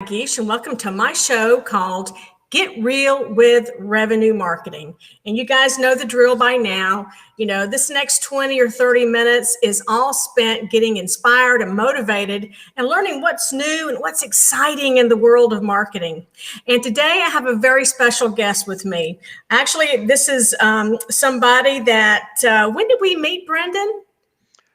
Gish, and welcome to my show called Get Real with Revenue Marketing. And you guys know the drill by now. You know, this next 20 or 30 minutes is all spent getting inspired and motivated and learning what's new and what's exciting in the world of marketing. And today I have a very special guest with me. Actually, this is somebody that, when did we meet, Brandon?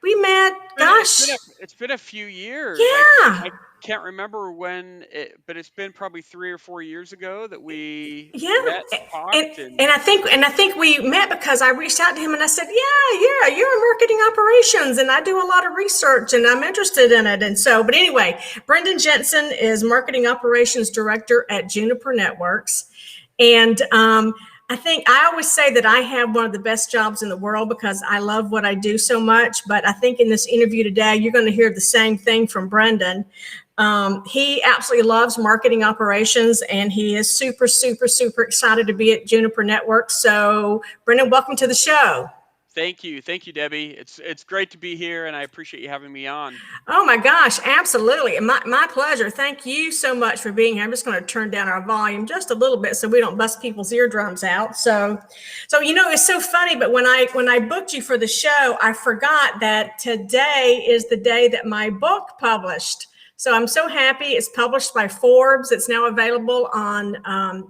We met, gosh. It's been a few years. Yeah. I can't remember when, but it's been probably 3 or 4 years ago that we met and talked. And I think we met because I reached out to him and I said, yeah, you're in marketing operations and I do a lot of research and I'm interested in it. And so, but anyway, Brandon Jensen is marketing operations director at Juniper Networks. And I always say that I have one of the best jobs in the world because I love what I do so much. But I think in this interview today, you're going to hear the same thing from Brendan. He absolutely loves marketing operations, and he is super, super, super excited to be at Juniper Networks. So, Brendan, welcome to the show. Thank you, Debbie. It's great to be here, and I appreciate you having me on. Oh my gosh, absolutely, my pleasure. Thank you so much for being here. I'm just going to turn down our volume just a little bit so we don't bust people's eardrums out. So you know, it's so funny, but when I booked you for the show, I forgot that today is the day that my book published. So I'm so happy. It's published by Forbes. It's now available on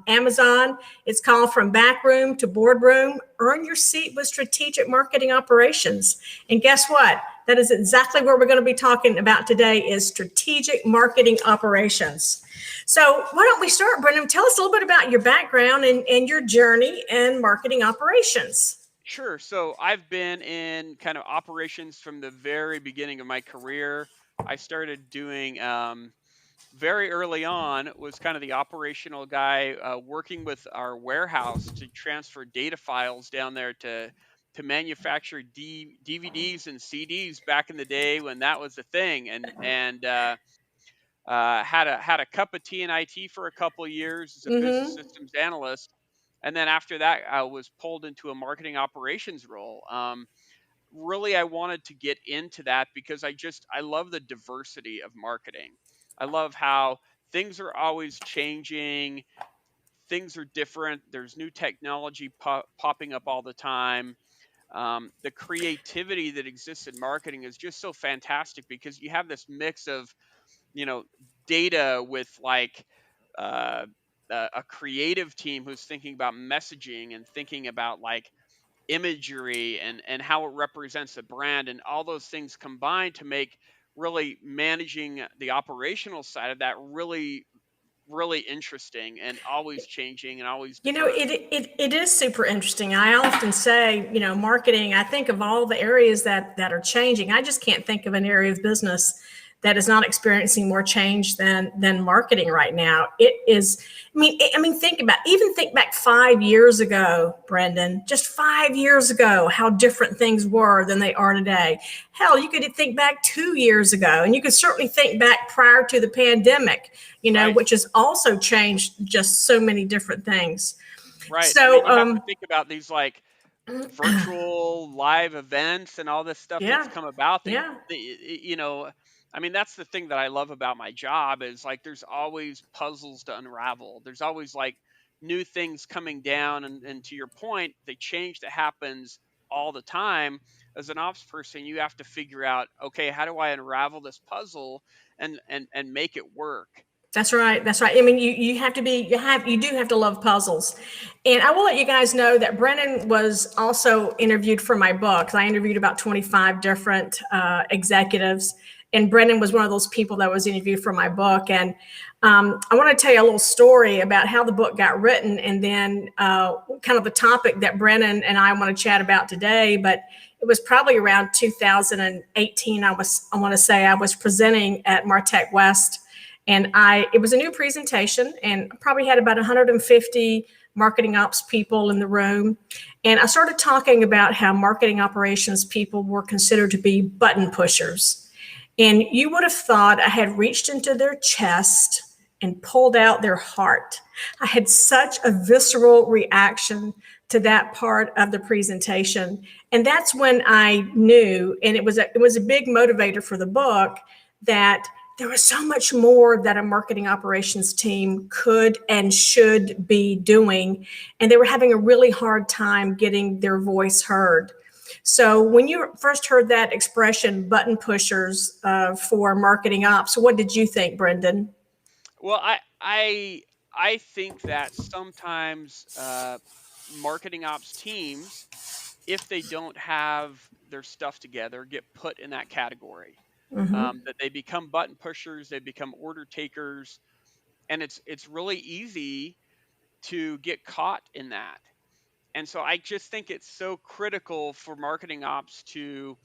Amazon. It's called From Backroom to Boardroom, Earn Your Seat with Strategic Marketing Operations. And guess what? That is exactly what we're going to be talking about today is strategic marketing operations. So why don't we start, Brendan? Tell us a little bit about your background and your journey in marketing operations. Sure. So I've been in kind of operations from the very beginning of my career. I started doing very early on was kind of the operational guy working with our warehouse to transfer data files down there to manufacture DVDs and CDs back in the day when that was a thing, and had a cup of tea in IT for a couple of years as a business systems analyst, and then after that I was pulled into a marketing operations role. Really, I wanted to get into that because I love the diversity of marketing. I love how things are always changing. Things are different. There's new technology popping up all the time. The creativity that exists in marketing is just so fantastic because you have this mix of, you know, data with like a creative team who's thinking about messaging and thinking about like imagery and how it represents the brand, and all those things combined to make really managing the operational side of that really interesting and always changing and always diverse. You know, it is super interesting. I often say, you know, marketing, I think of all the areas that are changing. I just can't think of an area of business that is not experiencing more change than marketing right now. It is, I mean, think back 5 years ago, Brendan, just 5 years ago, how different things were than they are today. Hell, you could think back 2 years ago, and you could certainly think back prior to the pandemic, you know, Right. which has also changed just so many different things. Right. So, I mean, you have to think about these like virtual live events and all this stuff yeah, that's come about. yeah. You know, I mean, that's the thing that I love about my job is like there's always puzzles to unravel. There's always like new things coming down, and to your point, the change that happens all the time. As an ops person, you have to figure out, okay, how do I unravel this puzzle and make it work? That's right. That's right. I mean, you do have to love puzzles. And I will let you guys know that Brennan was also interviewed for my book. I interviewed about 25 different executives, and Brennan was one of those people that was interviewed for my book. And I want to tell you a little story about how the book got written, and then kind of the topic that Brennan and I want to chat about today. But it was probably around 2018. I want to say I was presenting at Martech West. And it was a new presentation, and I probably had about 150 marketing ops people in the room. And I started talking about how marketing operations people were considered to be button pushers. And you would have thought I had reached into their chest and pulled out their heart. I had such a visceral reaction to that part of the presentation. And that's when I knew, and it was a big motivator for the book, that there was so much more that a marketing operations team could and should be doing, and they were having a really hard time getting their voice heard. So when you first heard that expression, button pushers for marketing ops, what did you think, Brendan? Well, I think that sometimes marketing ops teams, if they don't have their stuff together, get put in that category. Mm-hmm. That they become button pushers, they become order takers, and it's really easy to get caught in that. And so I just think it's so critical for marketing ops to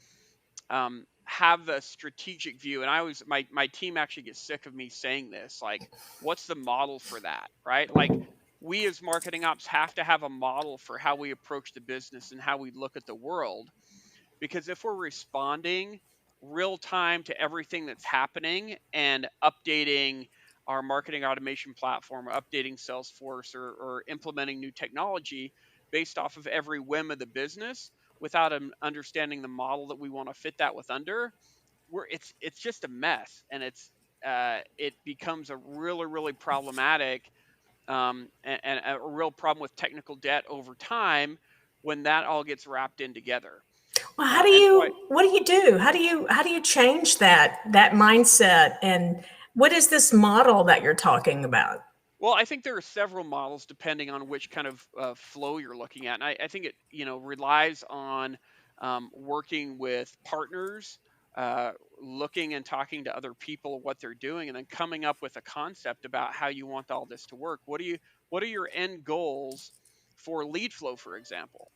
have the strategic view. And I always, my team actually gets sick of me saying this, like, what's the model for that, right? Like, we as marketing ops have to have a model for how we approach the business and how we look at the world, because if we're responding real time to everything that's happening and updating our marketing automation platform, or updating Salesforce, or implementing new technology based off of every whim of the business without understanding the model that we want to fit that with under, it's just a mess, and it becomes a really problematic, and a real problem with technical debt over time when that all gets wrapped in together. Well, how do And so you, what do you do? How do you change that mindset? And what is this model that you're talking about? well, I think there are several models depending on which kind of flow you're looking at. And I think it, relies on working with partners, looking and talking to other people what they're doing, and then coming up with a concept about how you want all this to work. What are your end goals for lead flow, for example?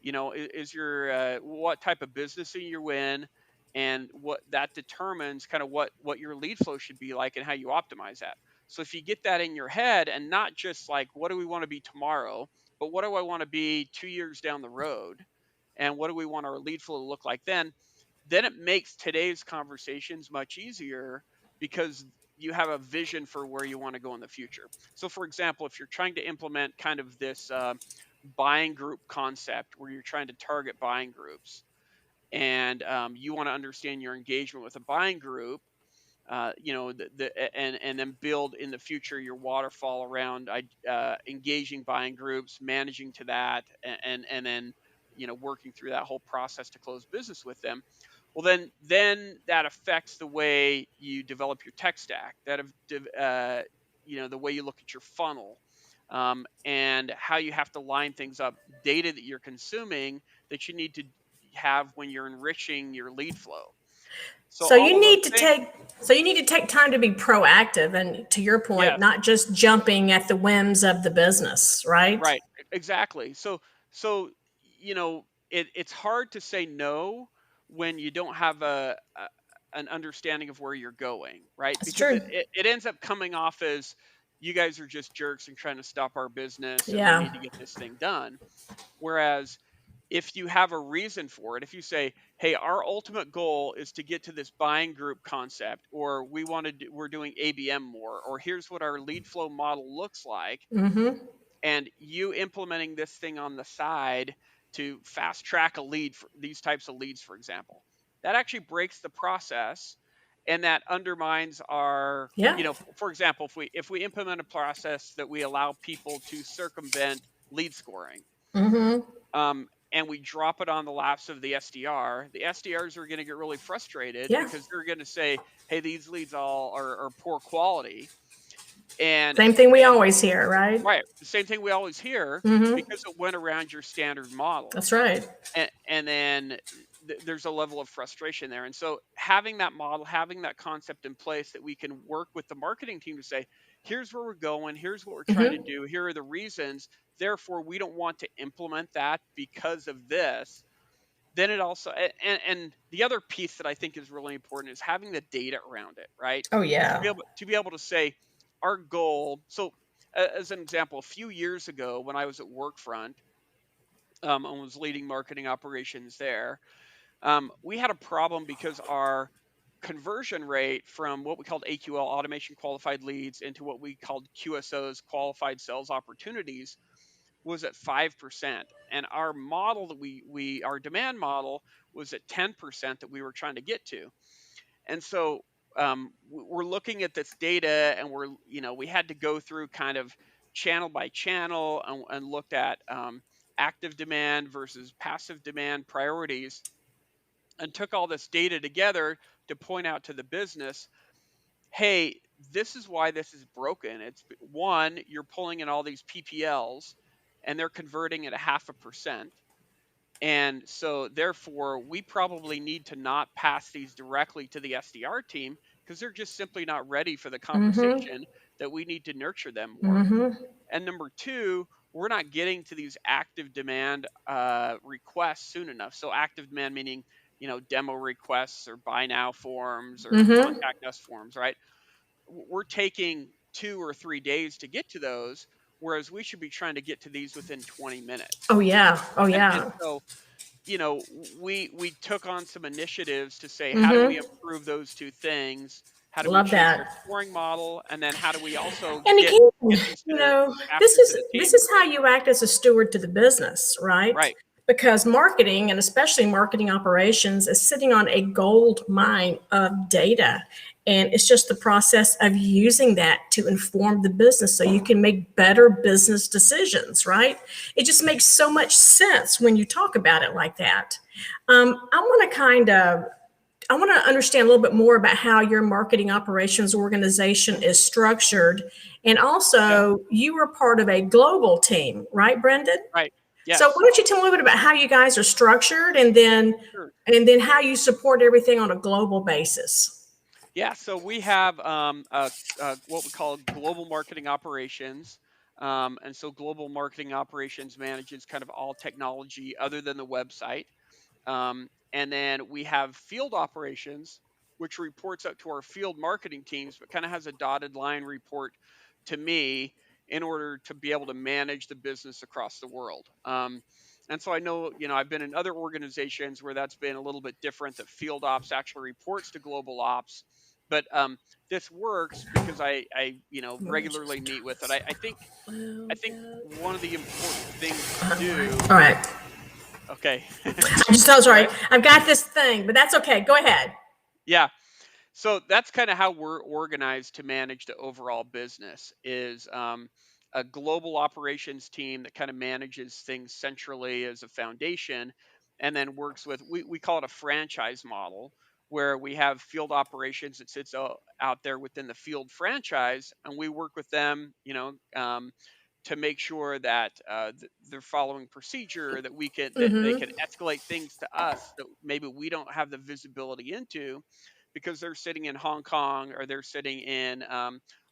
Is your what type of business are you in, and what that determines kind of what your lead flow should be like and how you optimize that. So if you get that in your head, and not just like what do we want to be tomorrow, but what do I want to be 2 years down the road, and what do we want our lead flow to look like then it makes today's conversations much easier, because you have a vision for where you want to go in the future. So, for example, if you're trying to implement kind of this buying group concept where you're trying to target buying groups, and you want to understand your engagement with a buying group, and then build in the future your waterfall around engaging buying groups, managing to that, and then working through that whole process to close business with them. Well, then that affects the way you develop your tech stack, the way you look at your funnel, and how you have to line things up, data that you're consuming that you need to have when you're enriching your lead flow. So So all you of those need to things. take so you need to take time to be proactive and, to your point, Yes, not just jumping at the whims of the business, right? right, exactly. So it's hard to say no when you don't have an understanding of where you're going, right? That's Because true. it ends up coming off as you guys are just jerks and trying to stop our business, and we Yeah. need to get this thing done. Whereas if you have a reason for it, if you say, "Hey, our ultimate goal is to get to this buying group concept," or we're doing ABM more, or here's what our lead flow model looks like, Mm-hmm. and you implementing this thing on the side to fast track a lead for these types of leads, for example, that actually breaks the process, and that undermines our, Yeah. for example, if we implement a process that we allow people to circumvent lead scoring, Mm-hmm. and we drop it on the laps of the SDR, the SDRs are going to get really frustrated Yeah. because they're going to say, "Hey, these leads all are poor quality," and Same thing we and always hear, right? right, the same thing we always hear, Mm-hmm. because it went around your standard model, That's right. and then there's a level of frustration there. And so having that model, having that concept in place that we can work with the marketing team to say, here's where we're going, here's what we're trying to Mm-hmm. do, here are the reasons, therefore we don't want to implement that because of this. Then it also, and the other piece that I think is really important is having the data around it, right? Oh To be yeah. able to be able to say our goal. So as an example, a few years ago when I was at Workfront, and was leading marketing operations there, we had a problem because our conversion rate from what we called AQL, automation qualified leads, into what we called QSOs, qualified sales opportunities, was at 5%. And our model that our demand model was at 10% that we were trying to get to. And so we're looking at this data, and we had to go through kind of channel by channel, and looked at active demand versus passive demand priorities, and took all this data together to point out to the business, hey, this is why this is broken. It's one, you're pulling in all these PPLs, and they're converting at 0.5%. And so, therefore, we probably need to not pass these directly to the SDR team, because they're just simply not ready for the Mm-hmm. conversation, that we need to nurture them more. Mm-hmm. And number two, we're not getting to these active demand requests soon enough. So, active demand meaning, demo requests or buy now forms or Mm-hmm. contact us forms, right? We're taking 2 or 3 days to get to those, whereas we should be trying to get to these within 20 minutes. Oh yeah. Oh And yeah. so, we took on some initiatives to say, how do we Mm-hmm. improve those two things? How do we Love change our that. scoring model? And then how do we also And get again, these you know, this after to is the this team? is how you act as a steward to the business, right? Right. Because marketing, and especially marketing operations, is sitting on a gold mine of data. And it's just the process of using that to inform the business so you can make better business decisions, right? It just makes so much sense when you talk about it like that. I want to understand a little bit more about how your marketing operations organization is structured. And Yeah. also, you were part of a global team, right, Brendan? Right. So why Yes. don't you tell me a little bit about how you guys are structured, Sure. and then how you support everything on a global basis? Yeah. So we have what we call global marketing operations. And so global marketing operations manages kind of all technology other than the website. And then we have field operations, which reports up to our field marketing teams, but kind of has a dotted line report to me in order to be able to manage the business across the world. And so I know, I've been in other organizations where that's been a little bit different, that field ops actually reports to global ops. But this works because I Let me regularly just meet turn with it. this I think one of the important things to All do. right. Okay. I'm so All sorry. right. I've got this thing, but that's okay. Go ahead. Yeah. So that's kind of how we're organized to manage the overall business, is a global operations team that kind of manages things centrally as a foundation, and then works with, we call it a franchise model, where we have field operations that sits out there within the field franchise, and we work with them, to make sure that they're following procedure, that they can escalate things to us that maybe we don't have the visibility into, because they're sitting in Hong Kong, or they're sitting in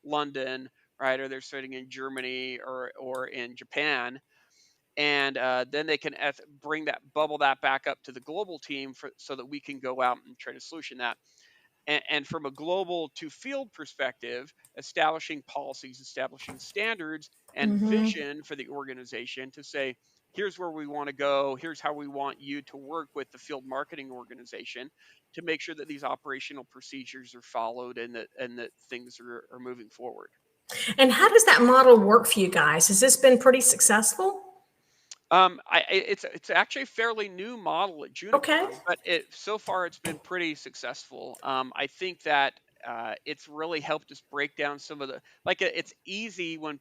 London, right, or they're sitting in Germany, or in Japan, and then they can bubble that back up to the global team, so that we can go out and try to solution that. And from a global to field perspective, establishing policies, establishing standards, and vision for the organization, to say, here's where we want to go, here's how we want you to work with the field marketing organization, to make sure that these operational procedures are followed, and that things are moving forward. And how does that model work for you guys? Has this been pretty successful? It's actually a fairly new model at Okay. Juniper, but so far it's been pretty successful. I think that it's really helped us break down some of the, like, it's easy when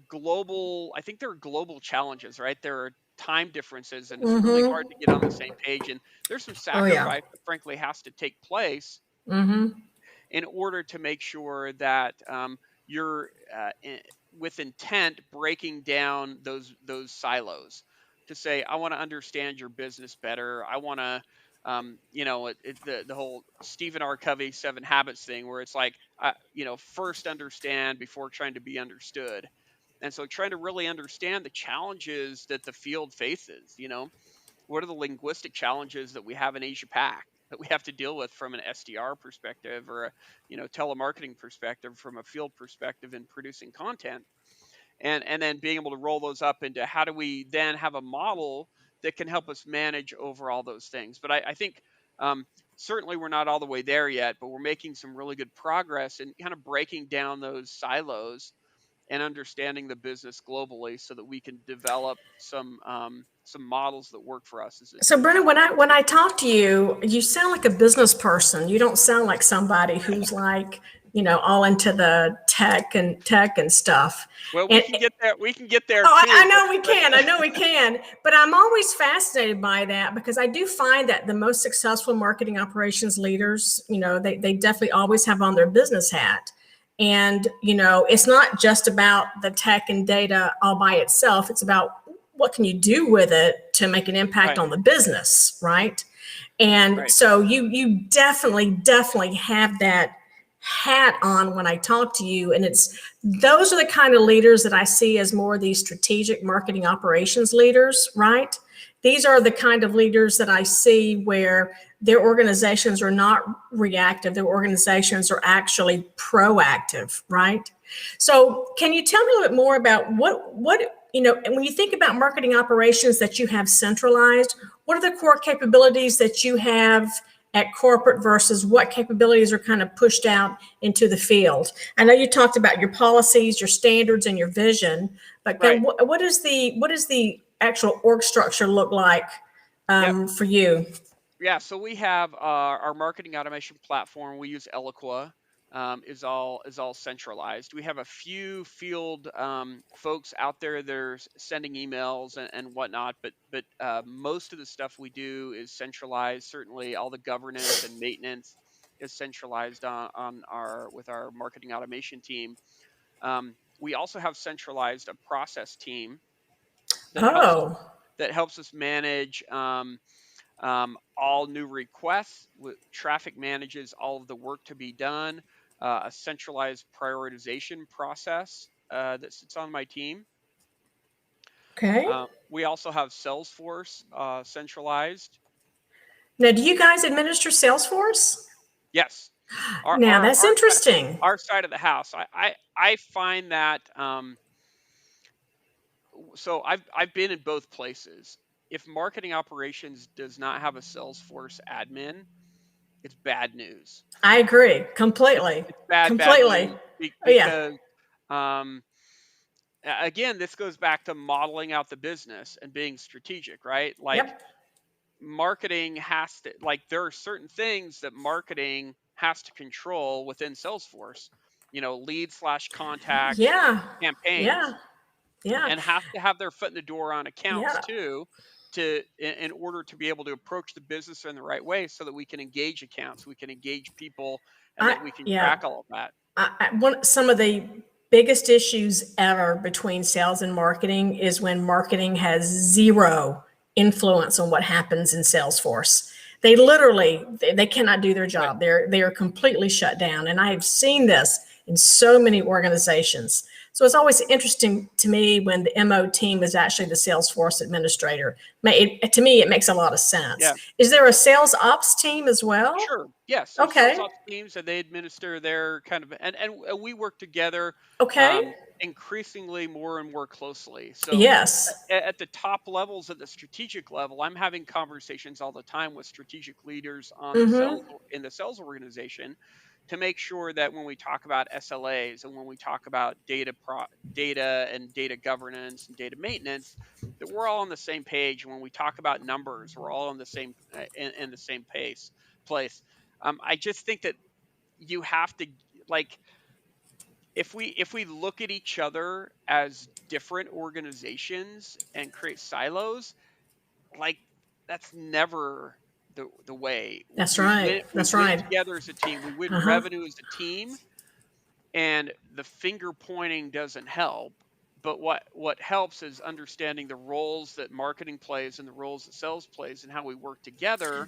global. I think there are global challenges, right? There are time differences, and it's really hard to get on the same page. And there's some Oh yeah. sacrifice that frankly has to take place Mm-hmm. in order to make sure that you're with intent breaking down those silos, to say, I want to understand your business better. I want to, the whole Stephen R. Covey 7 Habits thing, where it's like, first understand before trying to be understood. And so, trying to really understand the challenges that the field faces. What are the linguistic challenges that we have in Asia Pac, that we have to deal with from an SDR perspective, or a telemarketing perspective, from a field perspective in producing content, and then being able to roll those up into, how do we then have a model that can help us manage over all those things. But I think certainly we're not all the way there yet, but we're making some really good progress in kind of breaking down those silos, and understanding the business globally so that we can develop some models that work for us as a So team. Brennan, when I talk to you, you sound like a business person. You don't sound like somebody who's like, all into the tech and stuff. Well, we And can get there. We can get there oh, I too. know we can. I know we can. But I'm always fascinated by that because I do find that the most successful marketing operations leaders, they definitely always have on their business hat. And, it's not just about the tech and data all by itself. It's about what can you do with it to make an impact Right. on the business, right? And Right. so you definitely have that hat on when I talk to you. And those are the kind of leaders that I see as more of these strategic marketing operations leaders, right? These are the kind of leaders that I see where their organizations are not reactive, their organizations are actually proactive, right? So can you tell me a little bit more about what and when you think about marketing operations that you have centralized, what are the core capabilities that you have at corporate versus what capabilities are kind of pushed out into the field? I know you talked about your policies, your standards, and your vision, but Right. what is the actual org structure look like Yep. for you? Yeah. So we have our marketing automation platform. We use Eloqua. Is all centralized. We have a few field folks out there that are sending emails and whatnot, but most of the stuff we do is centralized. Certainly, all the governance and maintenance is centralized on our with our marketing automation team. We also have centralized a process team that helps us Oh, manage. All new requests. Traffic manages all of the work to be done. A centralized prioritization process that sits on my team. okay. We also have Salesforce centralized. Now, do you guys administer Salesforce? Yes, our Now, our that's our side, interesting. our side of the house. I find that so I've been in both places. If marketing operations does not have a Salesforce admin, it's bad news. I agree It's completely. it's bad Completely. news Oh, yeah. because um, again, this goes back to modeling out the business and being strategic, right? Like Yep. marketing has to there are certain things that marketing has to control within Salesforce. Lead slash contacts, Yeah. campaigns, Yeah. Yeah. and have to have their foot in the door on accounts Yeah. too in order to be able to approach the business in the right way so that we can engage accounts, we can engage people, and that we can Yeah. track all of that. Some of the biggest issues ever between sales and marketing is when marketing has zero influence on what happens in Salesforce. They literally they cannot do their Right. job. They are completely shut down, and I have seen this in so many organizations. So it's always interesting to me when the MO team is actually the Salesforce administrator. To me, it makes a lot of sense. Yeah. Is there a sales ops team as well? Sure. Yes. There's sales Okay. ops teams, and they administer their kind of and we work together Okay. increasingly more and more closely. So Yes. at the top levels, at the strategic level, I'm having conversations all the time with strategic leaders on the Mm-hmm. sales in the sales organization to make sure that when we talk about SLAs and when we talk about data and data governance and data maintenance, that we're all on the same page. And when we talk about numbers, we're all on the same in the same place. I just think that you have to like if we look at each other as different organizations and create silos, like that's never the way. That's We right. win we That's win right. together as a team. We win Uh-huh. revenue as a team, and the finger pointing doesn't help. But what helps is understanding the roles that marketing plays and the roles that sales plays and how we work together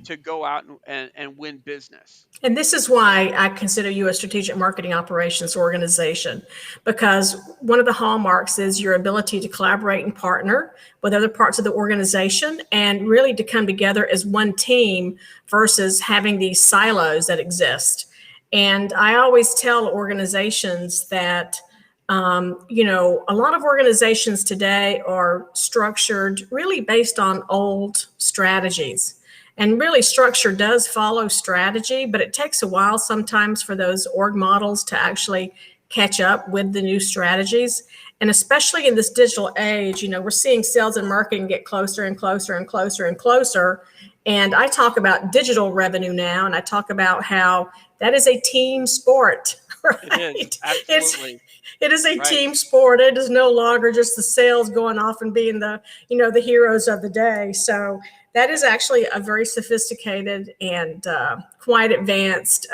to go out and win business. And this is why I consider you a strategic marketing operations organization, because one of the hallmarks is your ability to collaborate and partner with other parts of the organization and really to come together as one team versus having these silos that exist. And I always tell organizations that a lot of organizations today are structured really based on old strategies. And really, structure does follow strategy, but it takes a while sometimes for those org models to actually catch up with the new strategies. And especially in this digital age, we're seeing sales and marketing get closer and closer and closer and closer. And I talk about digital revenue now, and I talk about how that is a team sport, right? It is, absolutely. It is a Right. team sport. It is no longer just the sales going off and being the heroes of the day. So that is actually a very sophisticated and quite advanced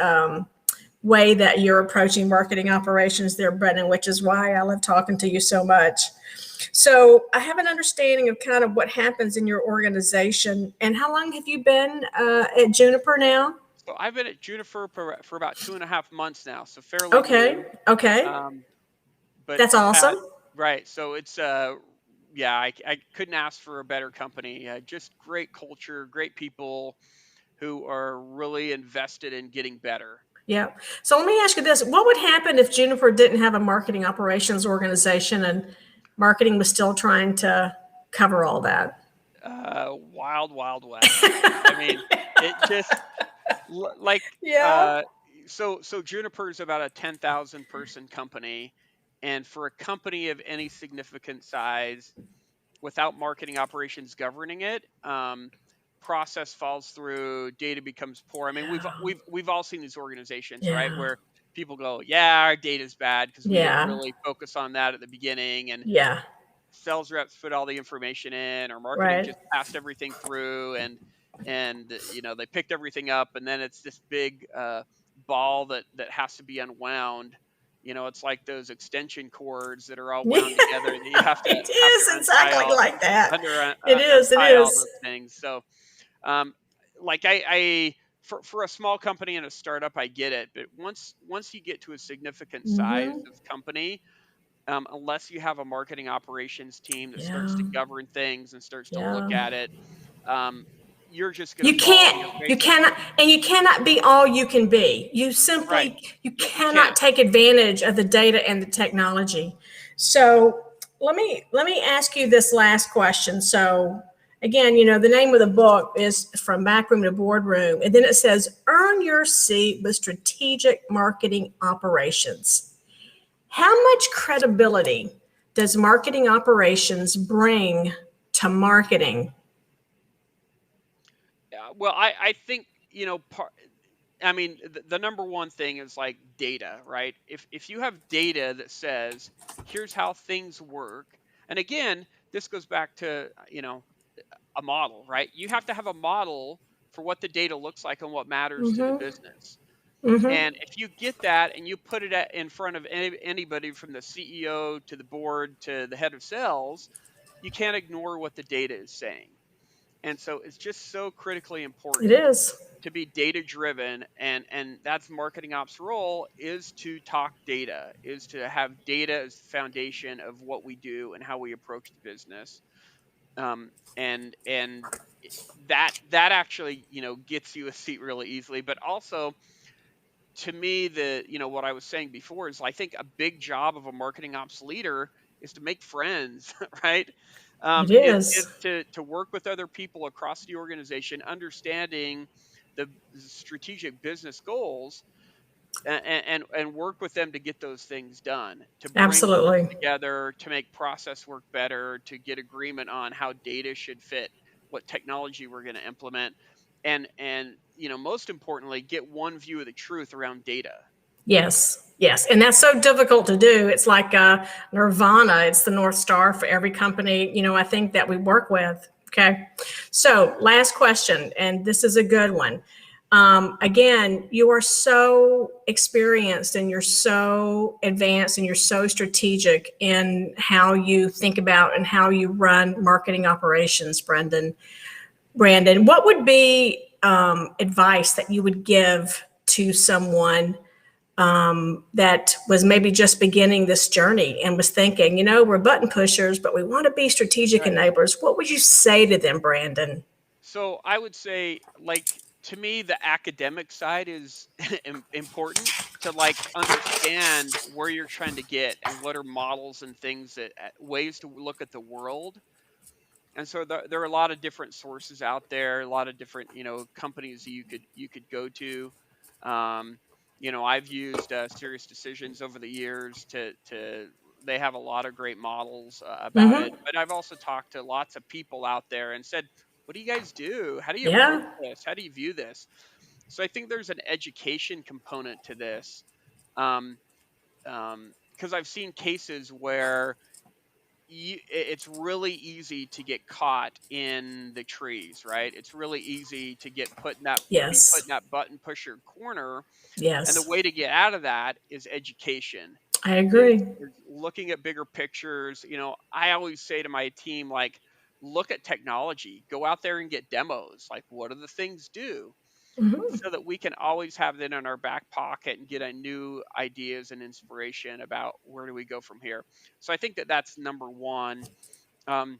way that you're approaching marketing operations there, Brendan, which is why I love talking to you so much. So I have an understanding of kind of what happens in your organization. And how long have you been at Juniper now? So I've been at Juniper for about 2.5 months now, so fairly Okay. new. Okay. But That's awesome. right. So it's yeah, I couldn't ask for a better company. Just great culture, great people who are really invested in getting better. Yeah. So let me ask you this. What would happen if Juniper didn't have a marketing operations organization and marketing was still trying to cover all that? Wild, wild west. I mean, it just like Yeah. so Juniper is about a 10,000 person company, and for a company of any significant size, without marketing operations governing it, process falls through, data becomes poor. I mean, we've all seen these organizations, right, Yeah. where people go, "Yeah, our data's bad because we didn't Yeah. really focus on that at the beginning," and Yeah. sales reps put all the information in, or marketing Right. just passed everything through, and they picked everything up, and then it's this big ball that has to be unwound. It's like those extension cords that are all Yeah. wound together that you have to It is untie exactly like that. It is. It untie all is. those things. So um, like I for a small company and a startup, I get it, but once you get to a significant size Mm-hmm. of company, unless you have a marketing operations team that starts Yeah. to govern things and starts to look Yeah. at it, um, you're just going You to fall on can't, your you face. cannot, and you cannot be all you can be. Right. You You cannot can't. take advantage of the data and the technology. So let me ask you this last question. So again, the name of the book is From Backroom to Boardroom, and then it says, earn your seat with strategic marketing operations. How much credibility does marketing operations bring to marketing? Well, I think, I mean, the number one thing is like data, right? If you have data that says, here's how things work, and again, this goes back to, a model, right? You have to have a model for what the data looks like and what matters to the Mm-hmm. business. Mm-hmm. And if you get that and you put it in front of anybody from the CEO to the board to the head of sales, you can't ignore what the data is saying. And so it's just so critically It important is. to be data driven, and that's marketing ops role, is to talk data, is to have data as the foundation of what we do and how we approach the business. And that actually gets you a seat really easily, but also to me, what I was saying before is, I think a big job of a marketing ops leader is to make friends, right? It Is is. to work with other people across the organization, understanding the strategic business goals, and work with them to get those things done, to bring groups Absolutely. together, to make process work better, to get agreement on how data should fit what technology we're going to implement, and most importantly, get one view of the truth around data. Yes. Yes. And that's so difficult to do. It's like Nirvana. It's the North Star for every company, I think that we work with. Okay. So last question, and this is a good one. Again, you are so experienced and you're so advanced and you're so strategic in how you think about and how you run marketing operations, Brandon, what would be advice that you would give to someone that was maybe just beginning this journey and was thinking, we're button pushers, but we want to be strategic Right. enablers? What would you say to them, Brandon? So I would say, like, to me, the academic side is important to, like, understand where you're trying to get and what are models and things that ways to look at the world. And so there are a lot of different sources out there, a lot of different companies that you could go to. Um, I've used Serious Decisions over the years they have a lot of great models about it, Mm-hmm. but I've also talked to lots of people out there and said, what do you guys do? How do you approach Yeah. this? How do you view this? So I think there's an education component to this. Um, because I've seen cases where it's really easy to get caught in the trees, right? It's really easy to be put Yes. in that button pusher corner, and the Yes. way to get out of that is education. I Is, agree. is looking at bigger pictures. I always say to my team, like, look at technology, go out there and get demos. Like, what do the things do? Mm-hmm. So that we can always have that in our back pocket and get a new ideas and inspiration about where do we go from here. So I think that that's number one. Um,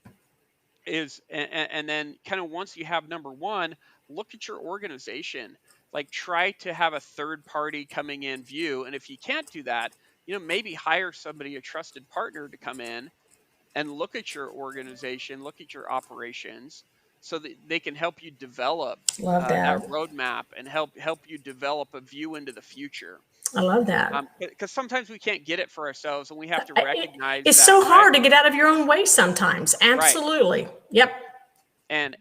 and then kind of once you have number one, look at your organization. Like, try to have a third party coming in view, and if you can't do that, maybe hire somebody, a trusted partner, to come in and look at your organization, look at your operations, so that they can help you develop Love that that. roadmap and help you develop a view into the future. I love that. Because sometimes we can't get it for ourselves, and we have to recognize It's that, so right? hard to get out of your own way sometimes. Right. Absolutely. Yep. And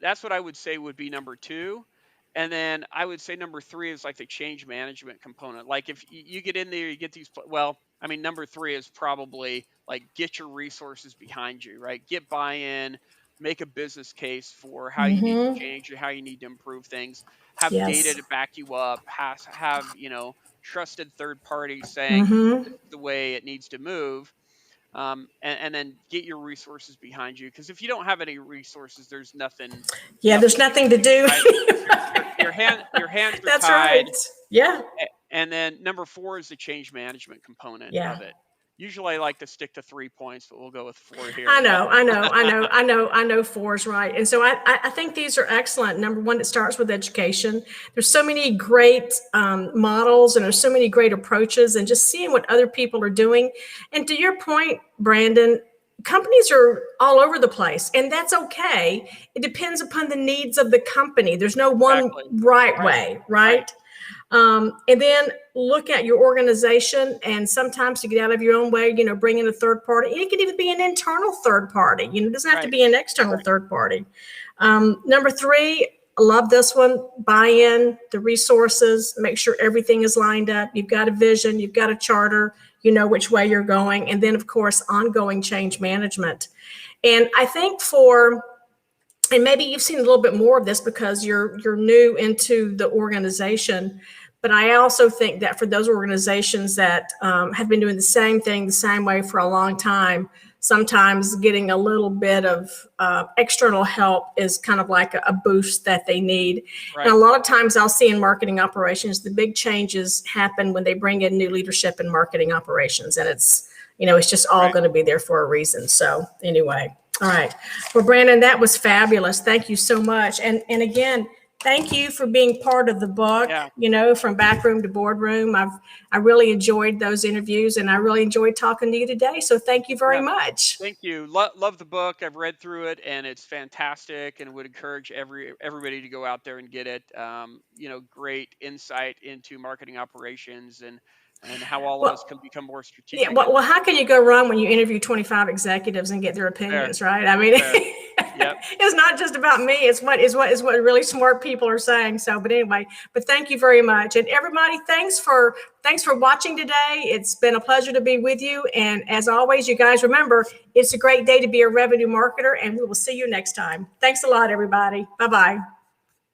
that's what I would say would be number two. And then I would say number three is like the change management component. Like, if you get in there, you get these, well, I mean, number three is probably like, get your resources behind you, right? Get buy-in, make a business case for how you need to Mm-hmm. change or how you need to improve things, have data Yes. to back you up, have, trusted third parties saying Mm-hmm. this is the way it needs to move. And then get your resources behind you, because if you don't have any resources, there's nothing Yeah, there's you nothing can to do, do. right? Your hands are That's tied. right. Yeah. And then number four is the change management component Yeah. of it. Usually I like to stick to 3 points, but we'll go with four I here. But know, I know, I know, I know, I know four is right. And so I think these are excellent. Number one, it starts with education. There's so many great models, and there's so many great approaches, and just seeing what other people are doing. And to your point, Brandon, companies are all over the place, and that's okay. It depends upon the needs of the company. There's no one exactly. right Right. way, Right. right? And then look at your organization, and sometimes to get out of your own way, bring in a third party. It could even be an internal third party. It doesn't have to Right. be an external third party. Number three, I love this one. Buy in the resources. Make sure everything is lined up. You've got a vision. You've got a charter. You know which way you're going. And then, of course, ongoing change management. And I think and maybe you've seen a little bit more of this because you're new into the organization, but I also think that for those organizations that have been doing the same thing the same way for a long time, sometimes getting a little bit of external help is kind of like a boost that they need. And a Right. lot of times I'll see in marketing operations, the big changes happen when they bring in new leadership in marketing operations, and it's just all Right. going to be there for a reason. So anyway. All right. Well, Brandon, that was fabulous. Thank you so much. And again, thank you for being part of the book, Yeah. from backroom to boardroom. I really enjoyed those interviews, and I really enjoyed talking to you today. So thank you very Yeah. much. Thank you. Love the book. I've read through it, and it's fantastic, and would encourage everybody to go out there and get it. Great insight into marketing operations and how all of us Well, can become more yeah. strategic. Well, how can you go wrong when you interview 25 executives and get their Fair. opinions, right? I mean, Fair. Yep. it's not just about me. It's what really smart people are saying. So, but anyway, but thank you very much. And everybody, thanks for watching today. It's been a pleasure to be with you. And as always, you guys remember, it's a great day to be a revenue marketer, and we will see you next time. Thanks a lot, everybody. Bye-bye.